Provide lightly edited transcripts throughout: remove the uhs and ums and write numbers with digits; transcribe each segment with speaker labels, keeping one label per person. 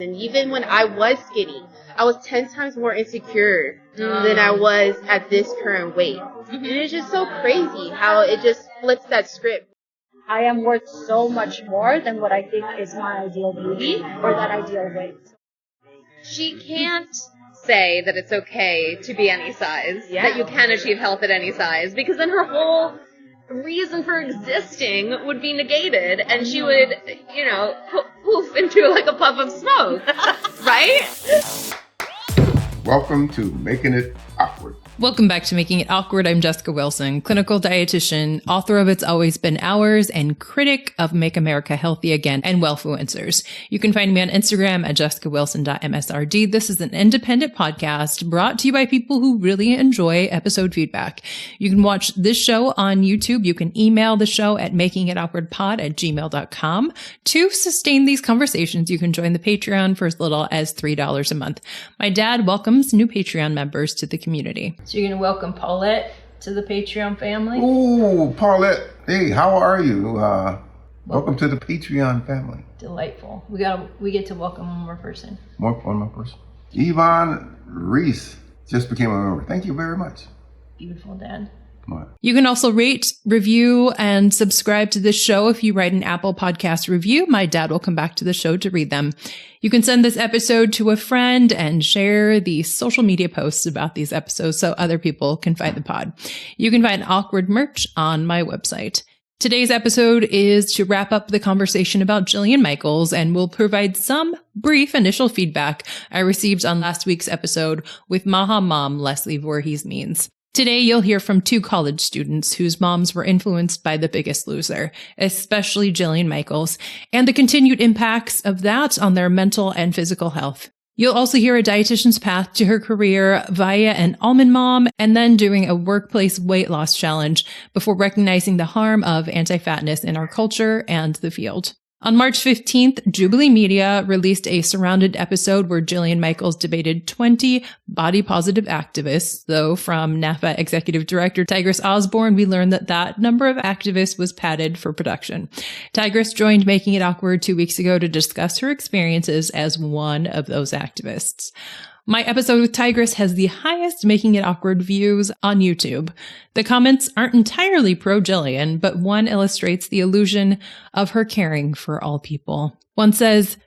Speaker 1: And even when I was skinny, I was 10 times more insecure than I was at this current weight. And it's just so crazy how it just flips that script.
Speaker 2: I am worth so much more than what I think is my ideal beauty or that ideal weight.
Speaker 3: She can't say that it's okay to be any size, that you can achieve health at any size, because then her whole reason for existing would be negated, and she would, poof into like a puff of smoke, right?
Speaker 4: Welcome to Making It Awkward.
Speaker 5: Welcome back to Making It Awkward. I'm Jessica Wilson, clinical dietitian, author of It's Always Been Ours, and critic of Make America Healthy Again and Wellfluencers. You can find me on Instagram at jessicawilson.msrd. This is an independent podcast brought to you by people who really enjoy episode feedback. You can watch this show on YouTube. You can email the show at makingitawkwardpod@gmail.com. To sustain these conversations, you can join the Patreon for as little as $3 a month. My dad welcomes new Patreon members to the community. So you're going to welcome Paulette to the Patreon family?
Speaker 4: Ooh, Paulette. Hey, how are you? Welcome to the Patreon family.
Speaker 5: Delightful. We get to welcome one more person.
Speaker 4: One more person. Yvonne Reese just became a member. Thank you very much.
Speaker 5: Beautiful, Dad.
Speaker 4: What?
Speaker 5: You can also rate, review, and subscribe to this show. If you write an Apple Podcast review, my dad will come back to the show to read them. You can send this episode to a friend and share the social media posts about these episodes so other people can find the pod. You can find awkward merch on my website. Today's episode is to wrap up the conversation about Jillian Michaels, and will provide some brief initial feedback I received on last week's episode with MAHA mom Leslie Voorhees Means. Today, you'll hear from two college students whose moms were influenced by The Biggest Loser, especially Jillian Michaels, and the continued impacts of that on their mental and physical health. You'll also hear a dietitian's path to her career via an almond mom, and then doing a workplace weight loss challenge before recognizing the harm of anti-fatness in our culture and the field. On March 15th, Jubilee Media released a surrounded episode where Jillian Michaels debated 20 body-positive activists, though from NAHA Executive Director Tigris Osborne, we learned that number of activists was padded for production. Tigris joined Making It Awkward 2 weeks ago to discuss her experiences as one of those activists. My episode with Tigris has the highest Making It Awkward views on YouTube. The comments aren't entirely pro-Jillian, but one illustrates the illusion of her caring for all people. One says,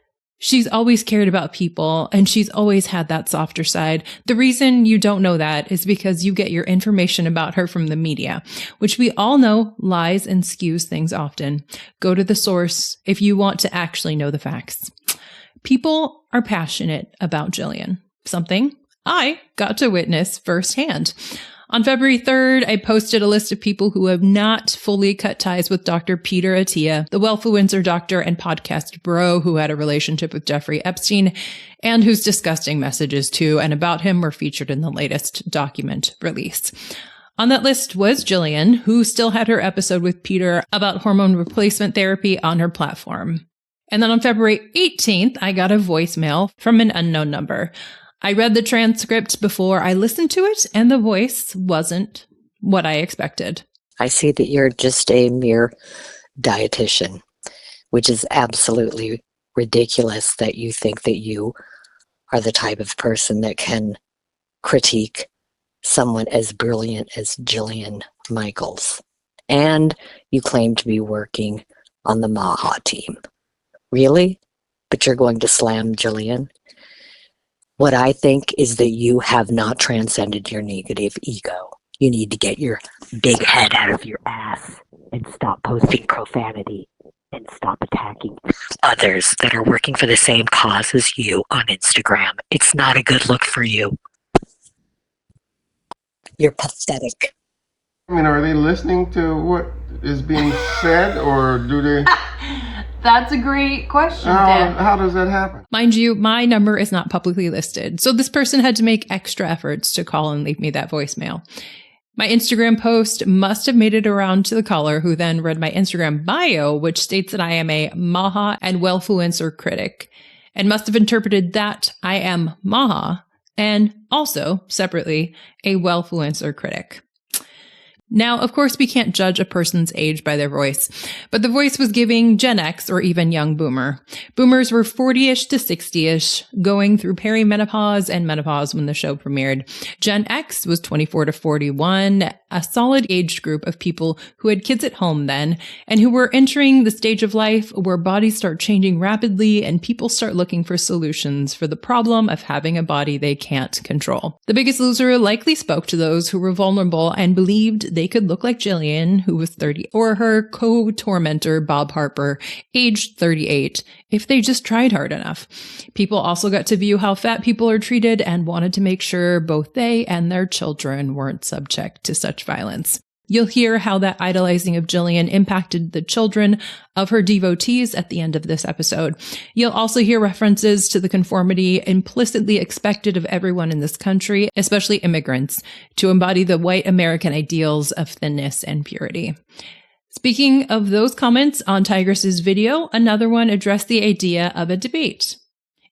Speaker 5: "She's always cared about people, and she's always had that softer side. The reason you don't know that is because you get your information about her from the media, which we all know lies and skews things often. Go to the source if you want to actually know the facts." People are passionate about Jillian. Something I got to witness firsthand. On February 3rd, I posted a list of people who have not fully cut ties with Dr. Peter Attia, the Wellfluencer doctor and podcast bro who had a relationship with Jeffrey Epstein, and whose disgusting messages to and about him were featured in the latest document release. On that list was Jillian, who still had her episode with Peter about hormone replacement therapy on her platform. And then on February 18th, I got a voicemail from an unknown number. I read the transcript before I listened to it, and the voice wasn't what I expected.
Speaker 6: I see that you're just a mere dietitian, which is absolutely ridiculous that you think that you are the type of person that can critique someone as brilliant as Jillian Michaels. And you claim to be working on the MAHA team. Really? But you're going to slam Jillian? What I think is that you have not transcended your negative ego. You need to get your big head out of your ass and stop posting profanity and stop attacking others that are working for the same cause as you on Instagram. It's not a good look for you. You're pathetic.
Speaker 4: I mean, are they listening to what is being said, or do they...
Speaker 5: That's a great question, Dan.
Speaker 4: How does that happen?
Speaker 5: Mind you, my number is not publicly listed, so this person had to make extra efforts to call and leave me that voicemail. My Instagram post must have made it around to the caller, who then read my Instagram bio, which states that I am a MAHA and Wellfluencer critic, and must have interpreted that I am MAHA and also, separately, a Wellfluencer critic. Now, of course, we can't judge a person's age by their voice, but the voice was giving Gen X or even young boomer. Boomers were 40-ish to 60-ish, going through perimenopause and menopause when the show premiered. Gen X was 24 to 41, a solid age group of people who had kids at home then, and who were entering the stage of life where bodies start changing rapidly and people start looking for solutions for the problem of having a body they can't control. The Biggest Loser likely spoke to those who were vulnerable and believed they could look like Jillian, who was 30, or her co-tormentor, Bob Harper, aged 38, if they just tried hard enough. People also got to view how fat people are treated and wanted to make sure both they and their children weren't subject to such violence. You'll hear how that idolizing of Jillian impacted the children of her devotees at the end of this episode. You'll also hear references to the conformity implicitly expected of everyone in this country, especially immigrants, to embody the white American ideals of thinness and purity. Speaking of those comments on Tigress's video, another one addressed the idea of a debate.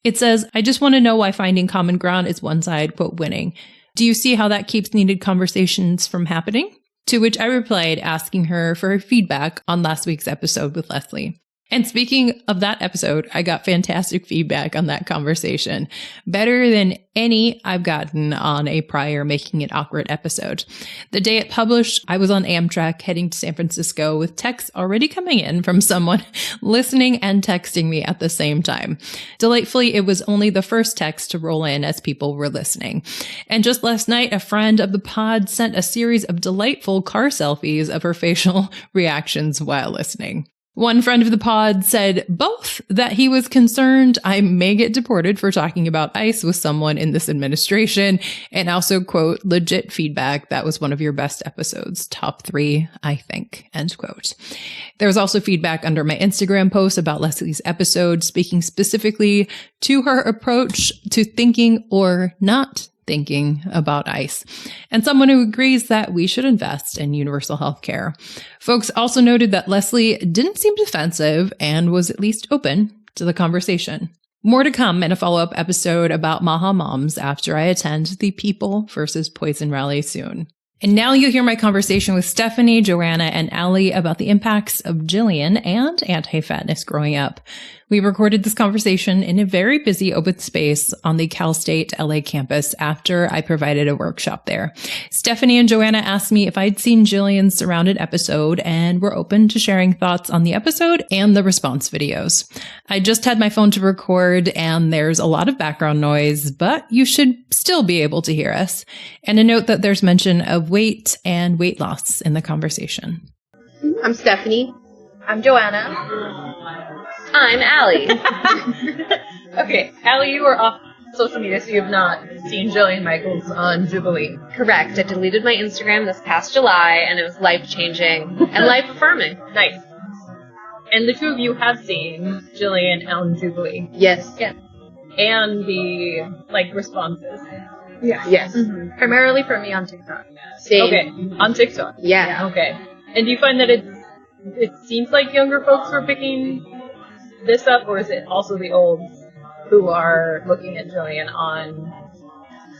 Speaker 5: It says, "I just want to know why finding common ground is one side, quote, winning. Do you see how that keeps needed conversations from happening?" To which I replied, asking her for her feedback on last week's episode with Leslie. And speaking of that episode, I got fantastic feedback on that conversation. Better than any I've gotten on a prior Making It Awkward episode. The day it published, I was on Amtrak heading to San Francisco with texts already coming in from someone listening and texting me at the same time. Delightfully, it was only the first text to roll in as people were listening. And just last night, a friend of the pod sent a series of delightful car selfies of her facial reactions while listening. One friend of the pod said both that he was concerned I may get deported for talking about ICE with someone in this administration, and also, quote, legit feedback, that was one of your best episodes, top 3, I think, end quote. There was also feedback under my Instagram post about Leslie's episode, speaking specifically to her approach to thinking or not thinking about ICE, and someone who agrees that we should invest in universal health care. Folks also noted that Leslie didn't seem defensive and was at least open to the conversation. More to come in a follow-up episode about MAHA moms after I attend the People versus Poison rally soon. And now you'll hear my conversation with Stephanie, Joanna, and Allie about the impacts of Jillian and anti-fatness growing up. We recorded this conversation in a very busy open space on the Cal State LA campus after I provided a workshop there. Stephanie and Joanna asked me if I'd seen Jillian's Surrounded episode and were open to sharing thoughts on the episode and the response videos. I just had my phone to record and there's a lot of background noise, but you should still be able to hear us. And a note that there's mention of weight and weight loss in the conversation.
Speaker 1: I'm Stephanie.
Speaker 2: I'm Joanna.
Speaker 3: I'm Allie.
Speaker 7: Okay, Allie, you are off social media, so you have not seen Jillian Michaels on Jubilee.
Speaker 3: Correct. I deleted my Instagram this past July, and it was life-changing and life-affirming.
Speaker 7: Nice. And the two of you have seen Jillian on Jubilee.
Speaker 1: Yes.
Speaker 2: Yeah.
Speaker 7: And the, responses.
Speaker 2: Yeah.
Speaker 1: Yes.
Speaker 2: Mm-hmm. Primarily for me on TikTok.
Speaker 1: Same.
Speaker 7: Okay, on TikTok.
Speaker 1: Yeah.
Speaker 7: Okay. And do you find that it seems like younger folks are picking this up, or is it also the olds who are looking at Jillian on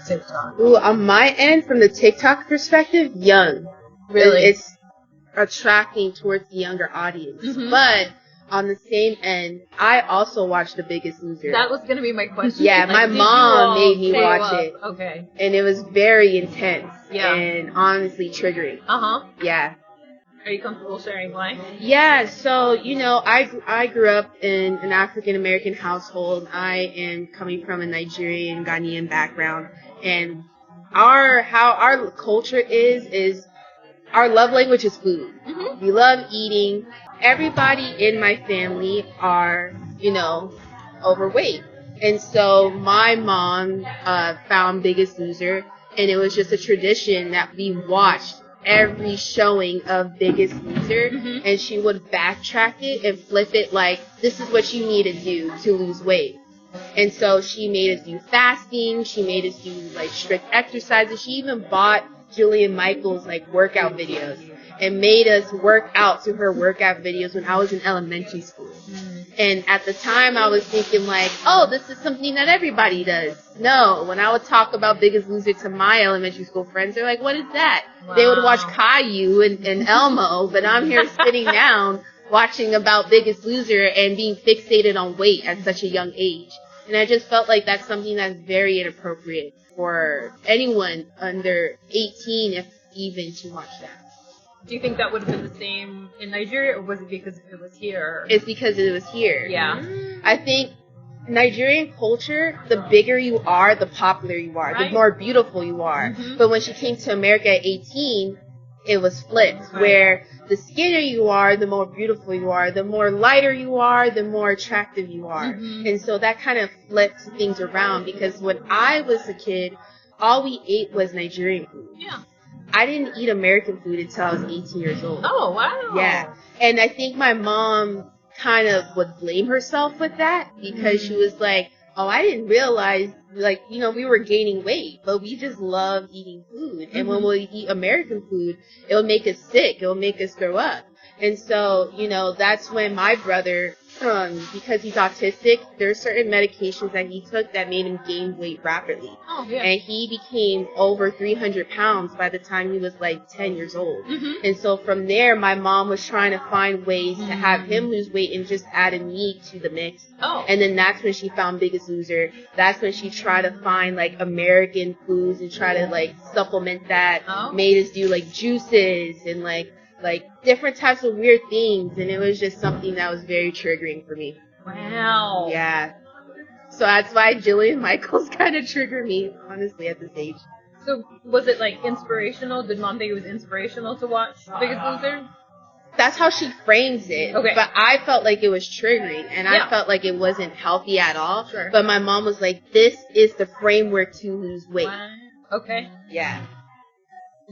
Speaker 7: TikTok?
Speaker 1: Ooh, on my end, from the TikTok perspective, young.
Speaker 7: Really?
Speaker 1: It's attracting towards the younger audience.
Speaker 7: Mm-hmm.
Speaker 1: But on the same end, I also watched The Biggest Loser.
Speaker 7: That was going to be my question.
Speaker 1: Yeah, my
Speaker 7: did
Speaker 1: mom
Speaker 7: you all
Speaker 1: made me
Speaker 7: stay
Speaker 1: watch
Speaker 7: up?
Speaker 1: it.
Speaker 7: Okay.
Speaker 1: And it was very intense.
Speaker 7: Yeah.
Speaker 1: And honestly triggering.
Speaker 7: Uh-huh.
Speaker 1: Yeah.
Speaker 7: Are you comfortable sharing why?
Speaker 1: Yeah, so, I grew up in an African-American household. I am coming from a Nigerian, Ghanaian background. And how our culture is our love language is food. Mm-hmm. We love eating. Everybody in my family are, overweight. And so my mom found Biggest Loser, and it was just a tradition that we watched every showing of Biggest Loser, mm-hmm. and she would backtrack it and flip it like, this is what you need to do to lose weight. And so she made us do fasting, she made us do strict exercises, she even bought Jillian Michaels workout videos and made us work out to her workout videos when I was in elementary school. Mm-hmm. And at the time, I was thinking like, oh, this is something that everybody does. No, when I would talk about Biggest Loser to my elementary school friends, they're like, what is that?
Speaker 7: Wow.
Speaker 1: They would watch Caillou and Elmo, but I'm here sitting down watching about Biggest Loser and being fixated on weight at such a young age. And I just felt like that's something that's very inappropriate for anyone under 18, if even, to watch that.
Speaker 7: Do you think that would have been the same in Nigeria, or was it because it was here?
Speaker 1: It's because it was here.
Speaker 7: Yeah.
Speaker 1: I think Nigerian culture, the bigger you are, the popular you are, the more beautiful you are.
Speaker 7: Mm-hmm.
Speaker 1: But when she came to America at 18, it was flipped, where the skinnier you are, the more beautiful you are, the more lighter you are, the more attractive you are.
Speaker 7: Mm-hmm.
Speaker 1: And so that kind of flipped things around, because when I was a kid, all we ate was Nigerian food.
Speaker 7: Yeah.
Speaker 1: I didn't eat American food until I was 18 years old.
Speaker 7: Oh, wow.
Speaker 1: Yeah. And I think my mom kind of would blame herself with that, because she was like, oh, I didn't realize, like, you know, we were gaining weight, but we just love eating food. And when we eat American food, it'll make us sick. It'll make us throw up. And so, you know, that's when my brother, because he's autistic, there are certain medications that he took that made him gain weight rapidly.
Speaker 7: Oh, yeah.
Speaker 1: And he became over 300 pounds by the time he was like 10 years old.
Speaker 7: Mm-hmm.
Speaker 1: And so from there, my mom was trying to find ways to have him lose weight and just added meat to the mix.
Speaker 7: Oh.
Speaker 1: And then that's when she found Biggest Loser. That's when she tried to find like American foods and try to like supplement that.
Speaker 7: Oh.
Speaker 1: Made us do like juices and like different types of weird things, and it was just something that was very triggering for me.
Speaker 7: Wow.
Speaker 1: Yeah. So that's why Jillian Michaels kind of triggered me, honestly, at this age.
Speaker 7: So was it like inspirational? Did Mom think it was inspirational to watch Biggest Loser?
Speaker 1: That's how she frames it.
Speaker 7: Okay.
Speaker 1: But I felt like it was triggering, and
Speaker 7: Yeah.
Speaker 1: I felt like it wasn't healthy at all.
Speaker 7: Sure.
Speaker 1: But my mom was like, this is the framework to lose weight.
Speaker 7: Wow. Okay.
Speaker 1: Yeah.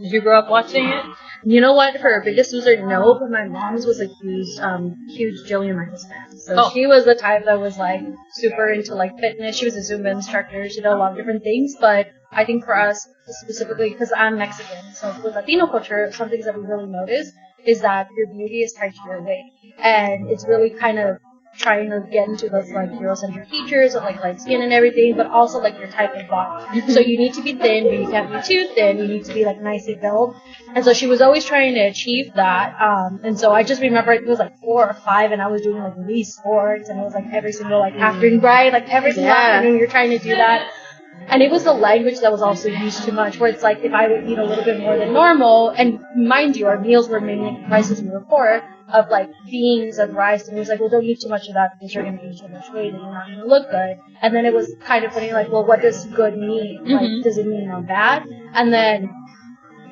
Speaker 7: Did you grow up watching it?
Speaker 2: You know what? For Biggest Loser, no, but my mom's was a huge Jillian Michaels fan. So she was the type that was like super into like fitness. She was a Zumba instructor. She did a lot of different things. But I think for us specifically, because I'm Mexican, so with Latino culture, some things that we really notice is that your beauty is tied to your weight, and it's really kind of trying to get into those like Eurocentric features of like light skin and everything, but also like your type of body. So you need to be thin, but you can't be too thin. You need to be like nicely built. And so she was always trying to achieve that. And so I just remember it was like 4 or 5, and I was doing like Wii Sports, and it was like every single like afternoon, right? Like every single afternoon you're trying to do that. And it was the language that was also used too much, where it's like if I would eat a little bit more than normal, and mind you, our meals were mainly comprised, as we were poor, of like beans and rice, and it was like, well, don't eat too much of that because you're going to gain so much weight and you're not going to look good. And then it was kind of funny, like, well, what does good mean? Like, does it mean I'm bad? And then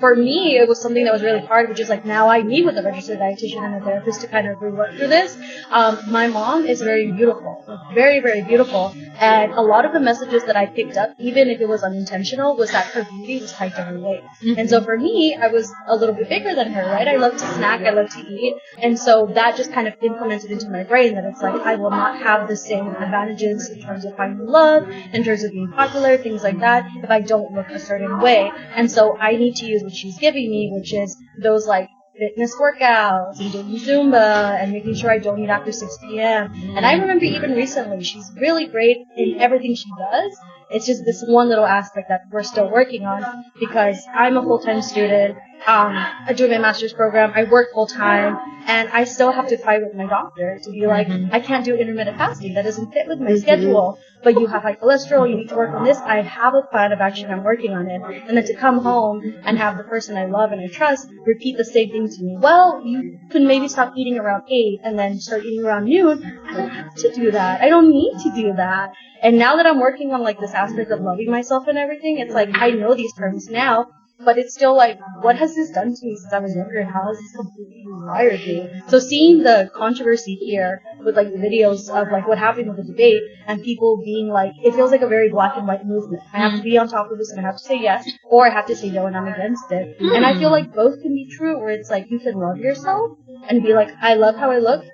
Speaker 2: for me, it was something that was really hard, which is like now I meet with a registered dietitian and a therapist to kind of rework through this. My mom is very beautiful, very, very beautiful. And a lot of the messages that I picked up, even if it was unintentional, was that her beauty was tied to her weight. And so for me, I was a little bit bigger than her, right? I love to snack, I love to eat. And so that just kind of implemented into my brain that it's like I will not have the same advantages in terms of finding love, in terms of being popular, things like that, if I don't look a certain way. And so I need to use what she's giving me, which is those like fitness workouts and doing Zumba and making sure I don't eat after 6 p.m. And I remember even recently, she's really great in everything she does. It's just this one little aspect that we're still working on, because I'm a full-time student. I do my master's program. I work full-time, and I still have to fight with my doctor to be like, I can't do intermittent fasting. That doesn't fit with my schedule. But you have high cholesterol. You need to work on this. I have a plan of action. I'm working on it. And then to come home and have the person I love and I trust repeat the same thing to me. Well, you can maybe stop eating around 8 and then start eating around noon. I don't have to do that. I don't need to do that. And now that I'm working on like this aspect of loving myself and everything, it's like I know these terms now, but it's still like, what has this done to me since I was younger, and how has this completely inspired me? So seeing the controversy here with like the videos of like what happened with the debate and people being like, it feels like a very black and white movement. I have to be on top of this and I have to say yes, or I have to say no and I'm against it. And I feel like both can be true, where it's like you can love yourself and be like, I love how I look,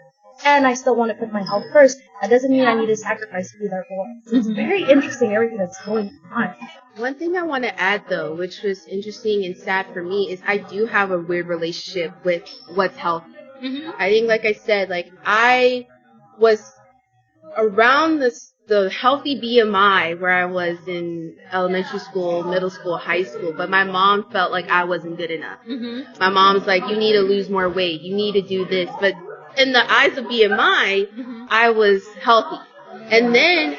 Speaker 2: and I still want to put my health first. That doesn't mean I need to sacrifice who they're for. So it's very interesting, everything that's going on.
Speaker 1: One thing I want to add, though, which was interesting and sad for me, is I do have a weird relationship with what's healthy. I think, like I said, like I was around the healthy BMI where I was in elementary school, middle school, high school, but my mom felt like I wasn't good enough. Mm-hmm. My mom's like, you need to lose more weight, you need to do this, but in the eyes of BMI, mm-hmm. I was healthy. And then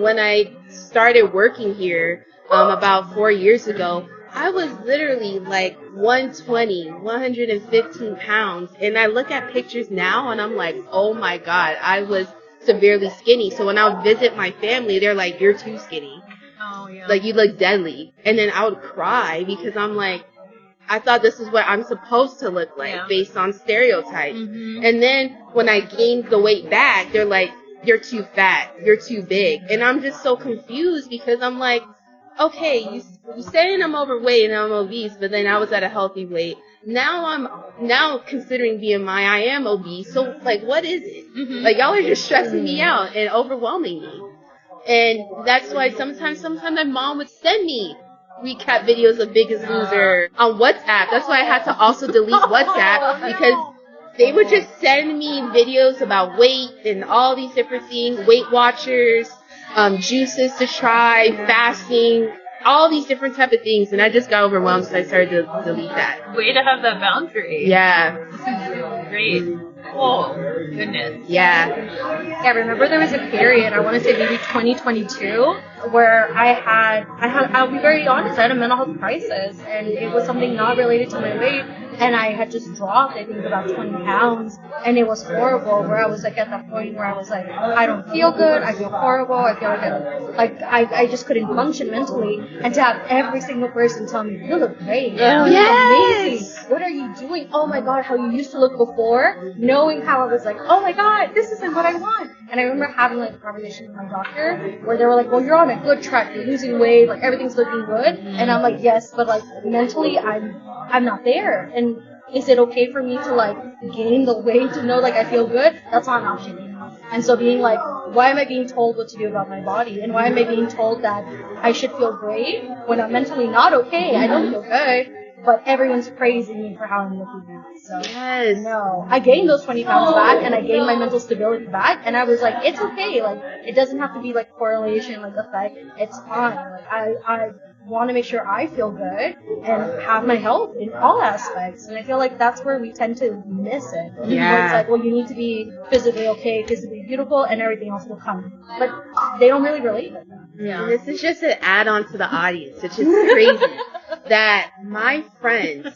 Speaker 1: when I started working here about 4 years ago, I was literally like 120, 115 pounds. And I look at pictures now and I'm like, oh my God, I was severely skinny. So when I would visit my family, they're like, you're too skinny. Oh, yeah. Like, you look deadly. And then I would cry because I'm like, I thought this is what I'm supposed to look like based on stereotypes. Mm-hmm. And then when I gained the weight back, they're like, you're too fat, you're too big. And I'm just so confused because I'm like, okay, you saying I'm overweight and I'm obese, but then I was at a healthy weight. Now considering BMI, I am obese. So like, what is it? Mm-hmm. Like, y'all are just stressing me out and overwhelming me. And that's why sometimes my mom would send me recap videos of Biggest Loser on WhatsApp. That's why I had to also delete WhatsApp because they would just send me videos about weight and all these different things, Weight Watchers, juices to try, fasting, all these different type of things, and I just got overwhelmed, so I started to delete that.
Speaker 7: Way to have that boundary.
Speaker 1: Yeah.
Speaker 7: Great. Oh, goodness.
Speaker 1: Yeah.
Speaker 2: Yeah, remember there was a period, I want to say maybe 2022, where I'll be very honest, I had a mental health crisis, and it was something not related to my weight, and I had just dropped, I think, about 20 pounds, and it was horrible, where I was like at that point where I was like, I don't feel good, I feel horrible, I feel like I just couldn't function mentally, and to have every single person tell me, you look great, you look amazing, what are you doing, oh my God, how you used to look before, knowing how I was like, oh my God, this isn't what I want. And I remember having like a conversation with my doctor where they were like, well, you're on a good track, you're losing weight, like everything's looking good. And I'm like, yes, but like mentally I'm not there. And is it okay for me to like gain the weight to know like I feel good? That's not an option. And so being like, why am I being told what to do about my body? And why am I being told that I should feel great when I'm mentally not okay? I don't feel good. But everyone's praising me for how I'm looking now. So, no. I gained those 20 pounds back, and I gained my mental stability back, and I was like, it's okay. Like, it doesn't have to be, like, correlation, like, effect. It's fine. Like, I want to make sure I feel good and have my health in all aspects. And I feel like that's where we tend to miss it.
Speaker 1: Yeah.
Speaker 2: Where it's like, well, you need to be physically okay, physically beautiful, and everything else will come. But they don't really relate with that.
Speaker 1: Yeah. And this is just an add-on to the audience. It's just crazy that my friends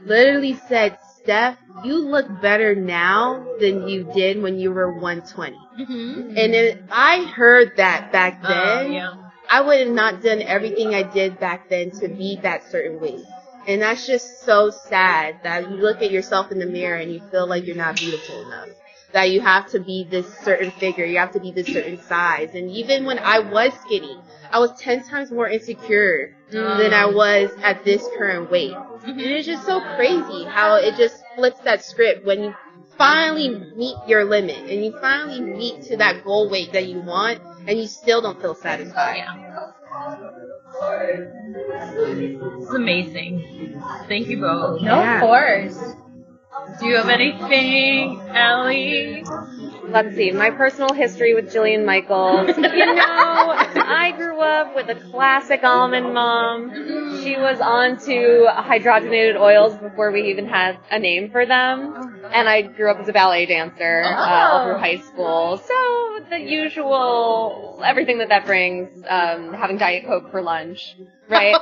Speaker 1: literally said, Steph, you look better now than you did when you were 120. Mm-hmm. And if I heard that back then, I would have not done everything I did back then to be that certain weight. And that's just so sad that you look at yourself in the mirror and you feel like you're not beautiful enough. That you have to be this certain figure, you have to be this certain size. And even when I was skinny, I was 10 times more insecure than I was at this current weight. And it's just so crazy how it just flips that script when you finally meet your limit and you finally meet to that goal weight that you want and you still don't feel satisfied.
Speaker 7: Yeah. It's amazing. Thank you both.
Speaker 2: No, of course.
Speaker 7: Do you have anything, Allie?
Speaker 3: Let's see. My personal history with Jillian Michaels. You know, I grew up with a classic almond mom. She was on to hydrogenated oils before we even had a name for them. And I grew up as a ballet dancer all through high school. So the usual, everything that brings, having Diet Coke for lunch, right?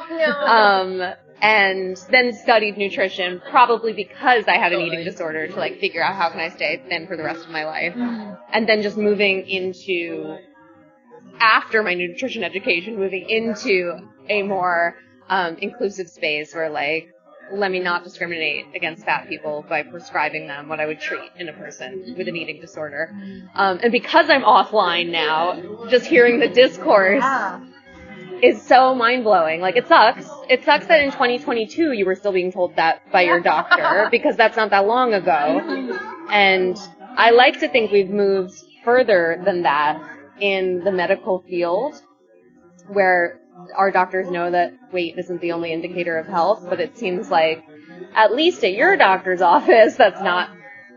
Speaker 3: And then studied nutrition, probably because I had an eating disorder, to like figure out how can I stay thin for the rest of my life. And then just moving into, after my nutrition education, moving into a more inclusive space where like, let me not discriminate against fat people by prescribing them what I would treat in a person with an eating disorder. And because I'm offline now, just hearing the discourse is so mind-blowing. Like, it sucks. It sucks that in 2022 you were still being told that by your doctor, because that's not that long ago. And I like to think we've moved further than that in the medical field, where our doctors know that weight isn't the only indicator of health, but it seems like, at least at your doctor's office, that's not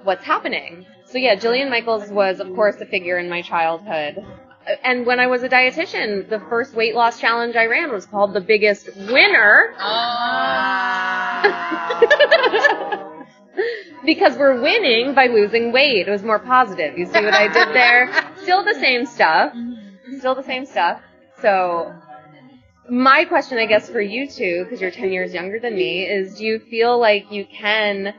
Speaker 3: what's happening. So yeah, Jillian Michaels was, of course, a figure in my childhood. And when I was a dietitian, the first weight loss challenge I ran was called The Biggest Winner. Because we're winning by losing weight. It was more positive. You see what I did there? Still the same stuff. So my question, I guess, for you two, because you're 10 years younger than me, is do you feel like you can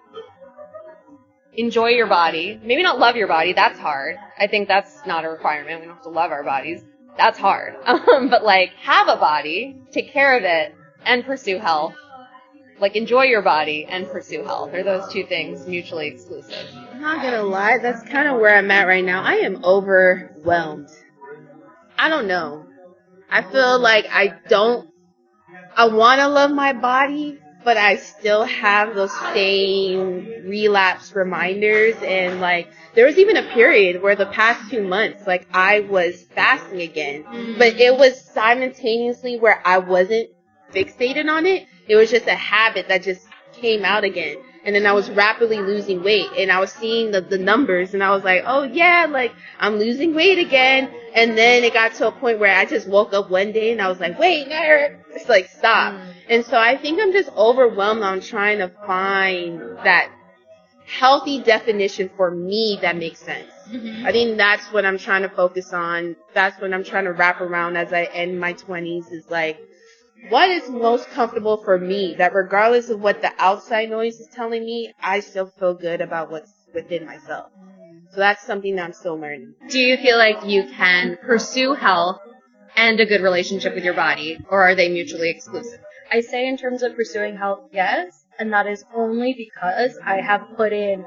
Speaker 3: enjoy your body? Maybe not love your body. That's hard. I think that's not a requirement. We don't have to love our bodies. That's hard. But like have a body, take care of it, and pursue health. Like enjoy your body and pursue health. Are those two things mutually exclusive?
Speaker 1: I'm not gonna lie, that's kind of where I'm at right now. I am overwhelmed. I don't know. I feel like I want to love my body, but I still have those same relapse reminders. And like, there was even a period where the past 2 months, like I was fasting again, but it was simultaneously where I wasn't fixated on it. It was just a habit that just came out again. And then I was rapidly losing weight, and I was seeing the numbers, and I was like, oh yeah, like I'm losing weight again. And then it got to a point where I just woke up one day and I was like, wait, it's like stop. And so I think I'm just overwhelmed on trying to find that healthy definition for me that makes sense. I think that's what I'm trying to focus on. That's what I'm trying to wrap around as I end my 20s, is like, what is most comfortable for me, that regardless of what the outside noise is telling me, I still feel good about what's within myself. So that's something that I'm still learning.
Speaker 3: Do you feel like you can pursue health and a good relationship with your body, or are they mutually exclusive?
Speaker 2: I say in terms of pursuing health, yes, and that is only because I have put in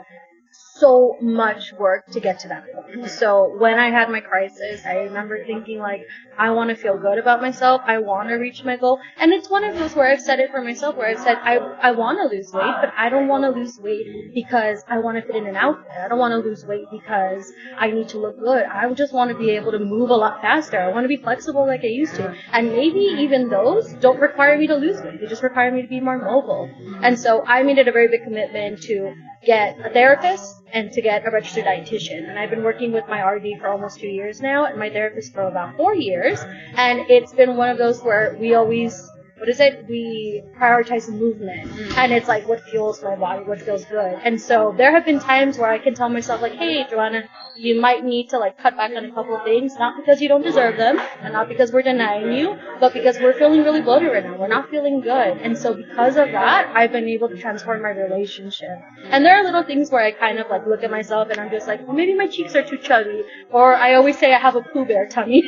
Speaker 2: so much work to get to that point. So when I had my crisis, I remember thinking like, I want to feel good about myself. I want to reach my goal. And it's one of those where I've said it for myself, where I've said, I want to lose weight, but I don't want to lose weight because I want to fit in an outfit. I don't want to lose weight because I need to look good. I just want to be able to move a lot faster. I want to be flexible like I used to. And maybe even those don't require me to lose weight. They just require me to be more mobile. And so I made it a very big commitment to get a therapist and to get a registered dietitian. And I've been working with my RD for almost 2 years now, and my therapist for about 4 years. And it's been one of those where we always, we prioritize movement. And it's like what fuels my body, what feels good. And so there have been times where I can tell myself like, hey, Joanna, you might need to like cut back on a couple of things, not because you don't deserve them, and not because we're denying you, but because we're feeling really bloated right now. We're not feeling good. And so because of that, I've been able to transform my relationship. And there are little things where I kind of like look at myself and I'm just like, well, maybe my cheeks are too chubby, or I always say I have a Pooh Bear tummy.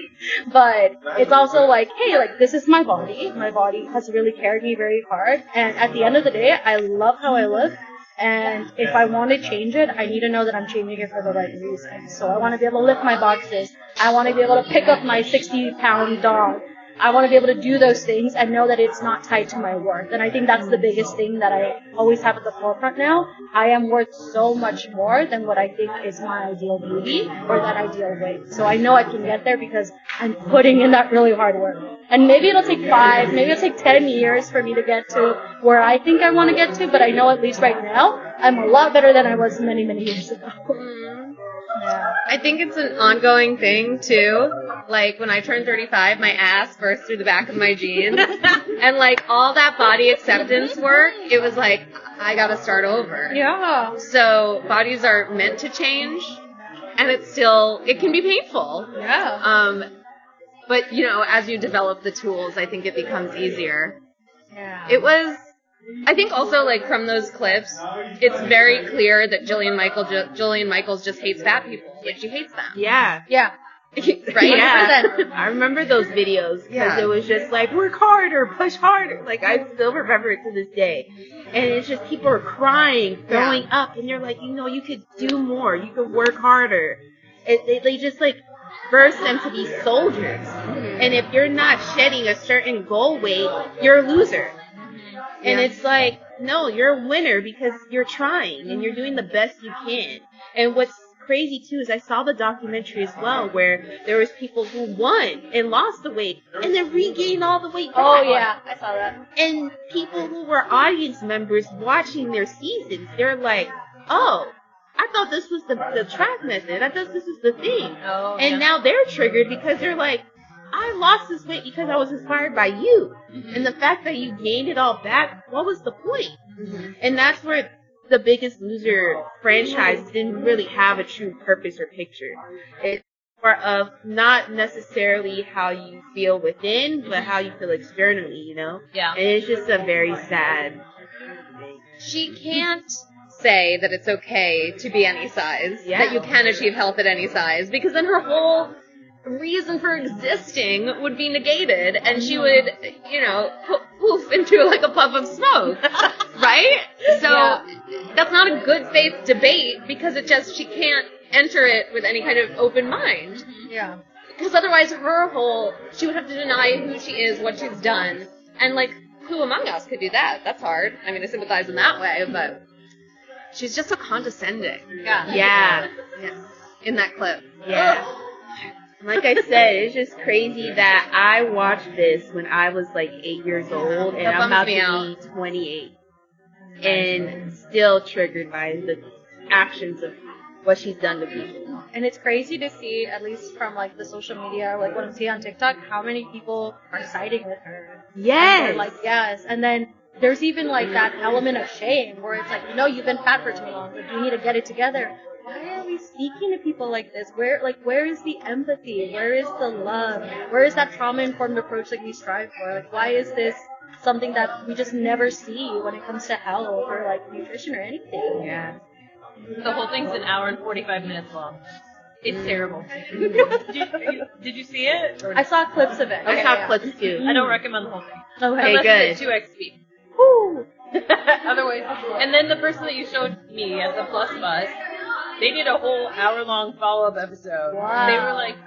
Speaker 2: But it's also like, hey, like this is my body. My body has really carried me very hard. And at the end of the day, I love how I look. And if I want to change it, I need to know that I'm changing it for the right reason. So I want to be able to lift my boxes. I want to be able to pick up my 60-pound dog. I want to be able to do those things and know that it's not tied to my worth. And I think that's the biggest thing that I always have at the forefront now. I am worth so much more than what I think is my ideal beauty or that ideal weight. So I know I can get there because I'm putting in that really hard work. And maybe it'll take 5, maybe it'll take 10 years for me to get to where I think I want to get to, but I know at least right now, I'm a lot better than I was many, many years ago.
Speaker 3: Yeah. I think it's an ongoing thing, too. Like, when I turned 35, my ass burst through the back of my jeans. And, like, all that body acceptance work, it was like, I gotta start over.
Speaker 2: Yeah.
Speaker 3: So, bodies are meant to change. And it can be painful.
Speaker 2: Yeah.
Speaker 3: But, you know, as you develop the tools, I think it becomes easier.
Speaker 2: Yeah.
Speaker 3: I think also, like, from those clips, it's very clear that Jillian Michaels just hates fat people. Like, she hates them.
Speaker 1: Yeah.
Speaker 2: Yeah.
Speaker 3: Right?
Speaker 1: Yeah. I remember those videos because it was just like, work harder, push harder. Like, I still remember it to this day. And it's just people are crying, throwing up, and you're like, you know, you could do more. You could work harder. They just, like, force them to be soldiers. And if you're not shedding a certain goal weight, you're a loser. And it's like, no, you're a winner because you're trying and you're doing the best you can. And what's crazy too is I saw the documentary as well where there was people who won and lost the weight and then regained all the weight back.
Speaker 2: Oh yeah, I saw that.
Speaker 1: And people who were audience members watching their seasons, they're like, oh, I thought this was the track method. I thought this was the thing.
Speaker 7: Oh,
Speaker 1: and now they're triggered because they're like, I lost this weight because I was inspired by you.
Speaker 3: Mm-hmm.
Speaker 1: And the fact that you gained it all back, what was the point? Mm-hmm. And that's where the Biggest Loser franchise didn't really have a true purpose or picture. It's more of not necessarily how you feel within, but how you feel externally, you know?
Speaker 7: Yeah.
Speaker 1: And it's just a very sad.
Speaker 3: She can't say that it's okay to be any size, that you can achieve health at any size, because then her whole reason for existing would be negated, and she would, you know, poof into like a puff of smoke, right? So that's not a good faith debate, because she can't enter it with any kind of open mind.
Speaker 2: Yeah.
Speaker 3: Because otherwise she would have to deny who she is, what she's done, and like, who among us could do that? That's hard. I mean, I sympathize in that way, but she's just so condescending.
Speaker 1: Yeah.
Speaker 3: In that clip.
Speaker 1: Yeah. Like I said, it's just crazy that I watched this when I was like 8 years old, and I'm about to be 28, and still triggered by the actions of what she's done to people.
Speaker 2: And it's crazy to see, at least from like the social media, like what I see on TikTok, how many people are siding with her.
Speaker 1: Yes.
Speaker 2: And like, yes. And then there's even like that element of shame where it's like, you know, you've been fat for too long, but you need to get it together. Why are we speaking to people like this? Where is the empathy? Where is the love? Where is that trauma-informed approach that we strive for? Like, why is this something that we just never see when it comes to health or like nutrition or anything?
Speaker 1: Yeah.
Speaker 7: The whole thing's an hour and 45 minutes long. It's terrible. Did you see it?
Speaker 2: I saw clips of it.
Speaker 1: I saw clips too.
Speaker 7: I don't recommend the whole thing.
Speaker 2: Okay,
Speaker 7: Unless
Speaker 1: good.
Speaker 7: it's at 2x speed.
Speaker 2: Woo!
Speaker 7: Otherwise, and then the person that you showed me at the Plus Bus, they did a whole hour-long follow-up episode.
Speaker 2: Wow.
Speaker 7: They were like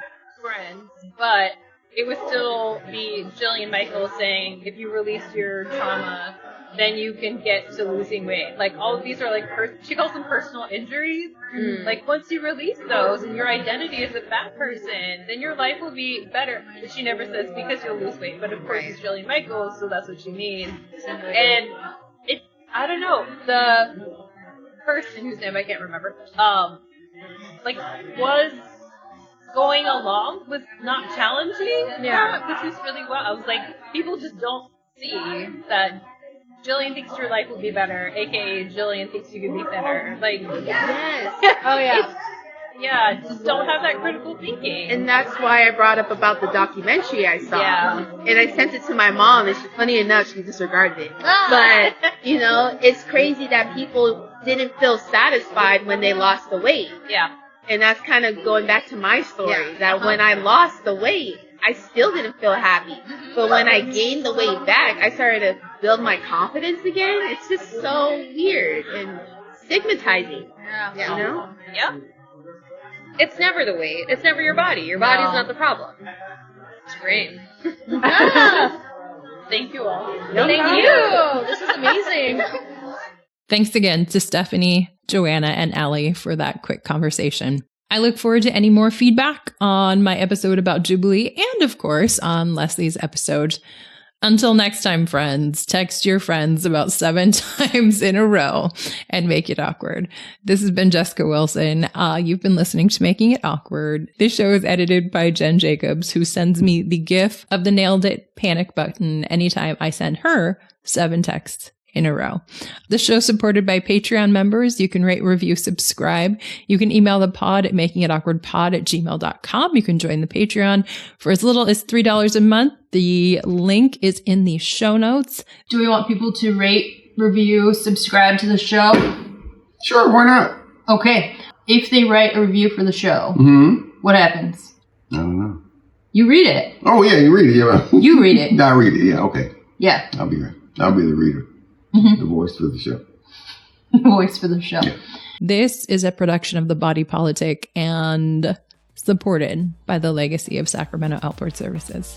Speaker 7: friends, but it was still the Jillian Michaels saying, if you release your trauma, then you can get to losing weight. Like, all of these are like, she calls them personal injuries. Like, once you release those and your identity as a fat person, then your life will be better. But she never says because you'll lose weight, but of course it's Jillian Michaels, so that's what she means. And it's, I don't know, the person whose name I can't remember, like, was going along with not challenging that, which was really well. I was like, people just don't see that Jillian thinks your life will be better, aka Jillian thinks you could be thinner. Like,
Speaker 1: Yes.
Speaker 2: Oh yeah.
Speaker 7: Yeah, just don't have that critical thinking.
Speaker 1: And that's why I brought up about the documentary I saw.
Speaker 7: Yeah.
Speaker 1: And I sent it to my mom, and funny enough, she disregarded it. But, you know, it's crazy that people didn't feel satisfied when they lost the weight.
Speaker 7: Yeah.
Speaker 1: And that's kind of going back to my story, that when I lost the weight, I still didn't feel happy. But when I gained the weight back, I started to build my confidence again. It's just so weird and stigmatizing.
Speaker 3: Yeah.
Speaker 1: You know?
Speaker 7: Yeah.
Speaker 3: It's never the weight. It's never your body. Your body's not the problem. It's great.
Speaker 7: Thank you all.
Speaker 2: Thank you. This is amazing.
Speaker 5: Thanks again to Stephanie, Joanna, and Allie for that quick conversation. I look forward to any more feedback on my episode about Jubilee and, of course, on Leslie's episode. Until next time, friends, text your friends about 7 times in a row and make it awkward. This has been Jessica Wilson. You've been listening to Making It Awkward. This show is edited by Jen Jacobs, who sends me the gif of the nailed it panic button anytime I send her 7 texts in a row. The show's supported by Patreon members. You can rate, review, subscribe. You can email the pod at makingitawkwardpod@gmail.com. You can join the Patreon for as little as $3 a month. The link is in the show notes. Do we want people to rate, review, subscribe to the show?
Speaker 4: Sure, why not?
Speaker 5: Okay. If they write a review for the show, what happens?
Speaker 4: I don't know.
Speaker 5: You read it.
Speaker 4: Oh, yeah, you read it. Yeah.
Speaker 5: You read it.
Speaker 4: I read it, yeah, okay.
Speaker 5: Yeah.
Speaker 4: I'll be the reader. The voice for the show.
Speaker 5: Voice for the show.
Speaker 4: Yeah.
Speaker 5: This is a production of The Body Politic and supported by the Legacy of Sacramento Outboard Services.